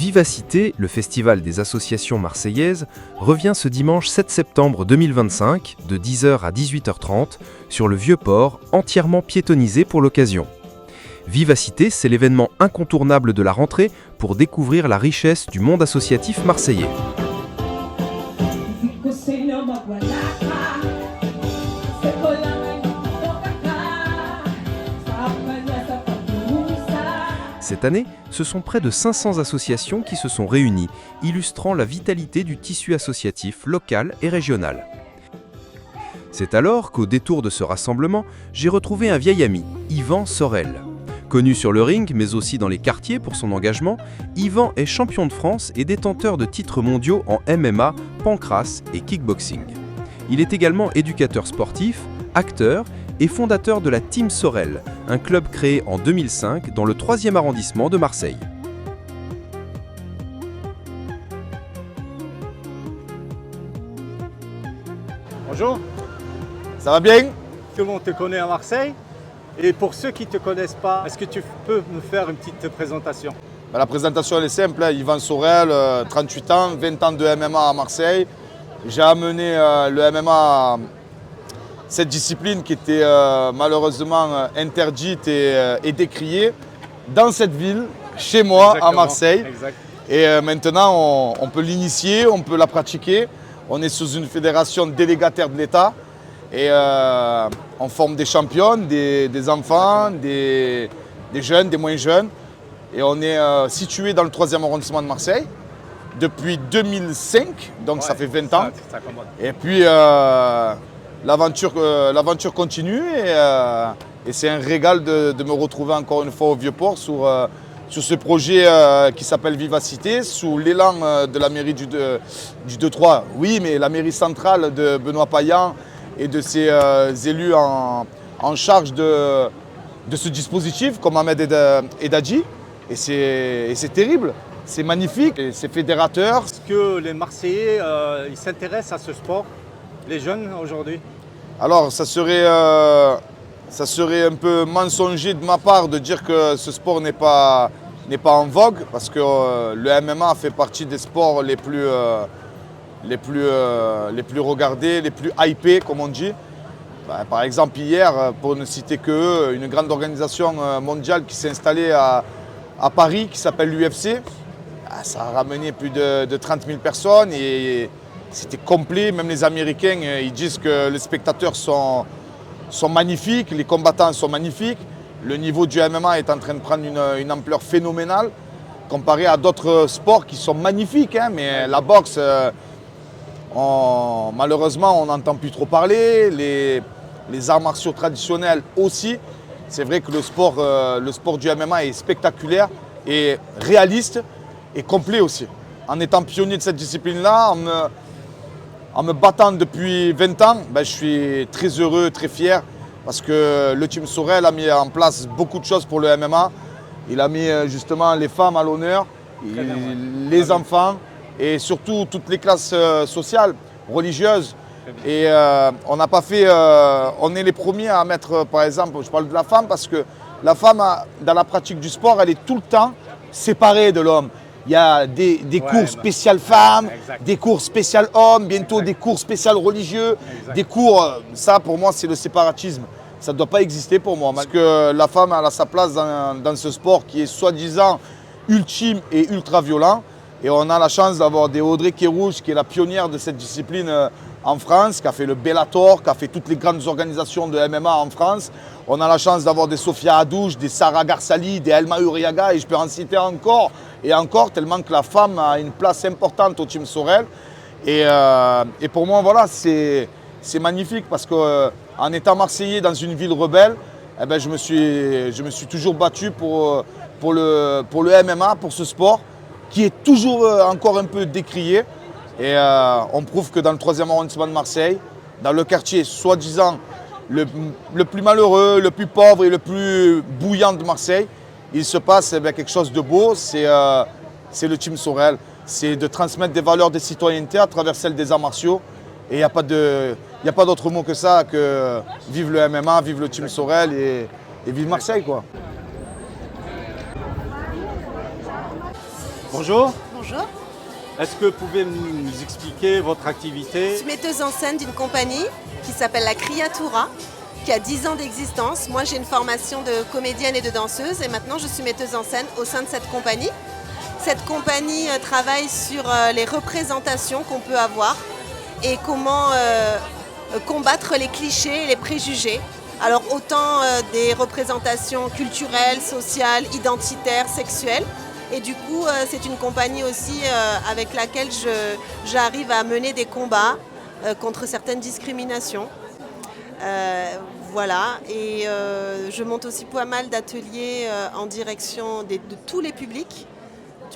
Vivacité, le festival des associations marseillaises, revient ce dimanche 7 septembre 2025, de 10h à 18h30, sur le Vieux-Port, entièrement piétonnisé pour l'occasion. Vivacité, c'est l'événement incontournable de la rentrée pour découvrir la richesse du monde associatif marseillais. Cette année, ce sont près de 500 associations qui se sont réunies, illustrant la vitalité du tissu associatif local et régional. C'est alors qu'au détour de ce rassemblement, j'ai retrouvé un vieil ami, Yvan Sorel. Connu sur le ring, mais aussi dans les quartiers pour son engagement, Yvan est champion de France et détenteur de titres mondiaux en MMA, pancrace et kickboxing. Il est également éducateur sportif, acteur et fondateur de la Team Sorel, un club créé en 2005 dans le 3e arrondissement de Marseille. Bonjour, ça va bien? Tout le monde te connaît à Marseille. Et pour ceux qui ne te connaissent pas, est-ce que tu peux me faire une petite présentation? La présentation elle est simple, Yvan Sorel, 38 ans, 20 ans de MMA à Marseille. J'ai amené le MMA, cette discipline qui était malheureusement interdite et décriée, dans cette ville, chez moi. Exactement, à Marseille. Exact. Et maintenant on peut l'initier, on peut la pratiquer. On est sous une fédération délégataire de l'État. Et on forme des champions, des enfants, des jeunes, des moins jeunes. Et on est situé dans le 3e arrondissement de Marseille depuis 2005, donc ouais, ça fait 20 ans. Ça et puis l'aventure continue et c'est un régal de me retrouver encore une fois au Vieux-Port sur ce projet qui s'appelle Vivacité, sous l'élan de la mairie du 2-3. Oui, mais la mairie centrale de Benoît Payan et de ses élus en charge de ce dispositif, comme Ahmed Edadji. Et c'est terrible, c'est magnifique, et c'est fédérateur. Est-ce que les Marseillais ils s'intéressent à ce sport, les jeunes aujourd'hui? Alors, ça serait un peu mensonger de ma part de dire que ce sport n'est pas en vogue, parce que le MMA fait partie des sports les plus regardés, les plus hypés, comme on dit. Par exemple, hier, pour ne citer que une grande organisation mondiale qui s'est installée à Paris, qui s'appelle l'UFC, ça a ramené plus de 30 000 personnes et c'était complet. Même les Américains, ils disent que les spectateurs sont magnifiques, les combattants sont magnifiques. Le niveau du MMA est en train de prendre une ampleur phénoménale comparé à d'autres sports qui sont magnifiques, hein, mais la boxe, malheureusement, on n'entend plus trop parler. Les arts martiaux traditionnels aussi. C'est vrai que le sport du MMA est spectaculaire et réaliste et complet aussi. En étant pionnier de cette discipline-là, en me battant depuis 20 ans, je suis très heureux, très fier parce que le Team Sorel a mis en place beaucoup de choses pour le MMA. Il a mis justement les femmes à l'honneur, les enfants et surtout toutes les classes sociales, religieuses. Et on n'a pas fait, on est les premiers à mettre, par exemple, je parle de la femme parce que la femme, dans la pratique du sport, elle est tout le temps séparée de l'homme. Il y a des cours spéciales femmes, des cours spéciales hommes, bientôt des cours spéciales religieux, des cours, ça pour moi c'est le séparatisme. Ça ne doit pas exister pour moi. Parce que la femme elle a sa place dans ce sport qui est soi-disant ultime et ultra violent. Et on a la chance d'avoir des Audrey Kérouche qui est la pionnière de cette discipline en France, qui a fait le Bellator, qui a fait toutes les grandes organisations de MMA en France. On a la chance d'avoir des Sofia Hadouche, des Sarah Garsali, des Elma Uriaga et je peux en citer encore et encore, tellement que la femme a une place importante au Team Sorel. Et pour moi, voilà, c'est magnifique parce qu'en étant Marseillais dans une ville rebelle, je me suis toujours battu pour le MMA, pour ce sport qui est toujours encore un peu décrié. Et on prouve que dans le 3e arrondissement de Marseille, dans le quartier soi-disant le plus malheureux, le plus pauvre et le plus bouillant de Marseille, il se passe quelque chose de beau, c'est le Team Sorel. C'est de transmettre des valeurs de citoyenneté à travers celles des arts martiaux. Et il n'y a pas d'autre mot que ça, que vive le MMA, vive le Team Sorel et vive Marseille, quoi. Bonjour. Bonjour, Est-ce que vous pouvez nous expliquer votre je activité? suis metteuse en scène d'une compagnie qui s'appelle la Criatura, qui a 10 ans d'existence. Moi j'ai une formation de comédienne et de danseuse et maintenant je suis metteuse en scène au sein de cette compagnie. Cette compagnie travaille sur les représentations qu'on peut avoir et comment combattre les clichés et les préjugés. Alors autant des représentations culturelles, sociales, identitaires, sexuelles. Et du coup, c'est une compagnie aussi avec laquelle j'arrive à mener des combats contre certaines discriminations. Voilà, et je monte aussi pas mal d'ateliers en direction de tous les publics,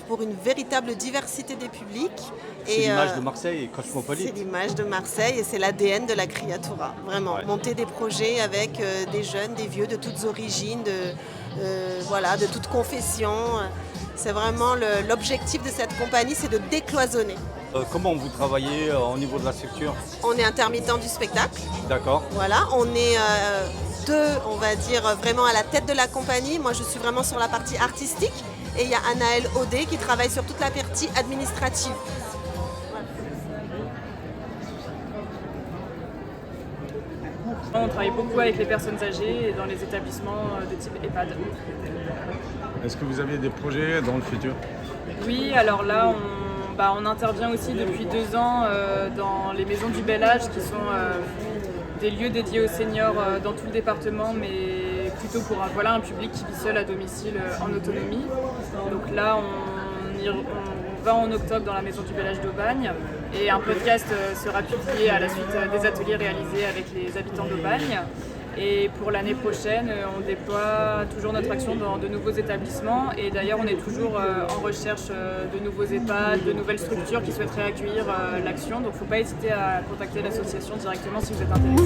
pour une véritable diversité des publics. C'est l'image de Marseille et cosmopolite. C'est l'image de Marseille et c'est l'ADN de la Criatura, vraiment. Ouais. Monter des projets avec des jeunes, des vieux, de toutes origines, de toutes confessions. C'est vraiment l'objectif de cette compagnie, c'est de décloisonner. Comment vous travaillez au niveau de la structure? On est intermittent du spectacle, D'accord. voilà. On est deux, on va dire, vraiment à la tête de la compagnie. Moi, je suis vraiment sur la partie artistique. Et il y a Anaël Audet qui travaille sur toute la partie administrative. On travaille beaucoup avec les personnes âgées et dans les établissements de type EHPAD. Est-ce que vous avez des projets dans le futur? Oui, alors là, on intervient aussi depuis 2 ans dans les maisons du bel âge qui sont des lieux dédiés aux seniors dans tout le département, mais plutôt pour un public qui vit seul à domicile en autonomie. Donc là, on va en octobre dans la maison du bel âge d'Aubagne et un podcast sera publié à la suite des ateliers réalisés avec les habitants d'Aubagne. Et pour l'année prochaine, on déploie toujours notre action dans de nouveaux établissements et d'ailleurs on est toujours en recherche de nouveaux EHPAD, de nouvelles structures qui souhaiteraient accueillir l'action. Donc il ne faut pas hésiter à contacter l'association directement si vous êtes intéressé.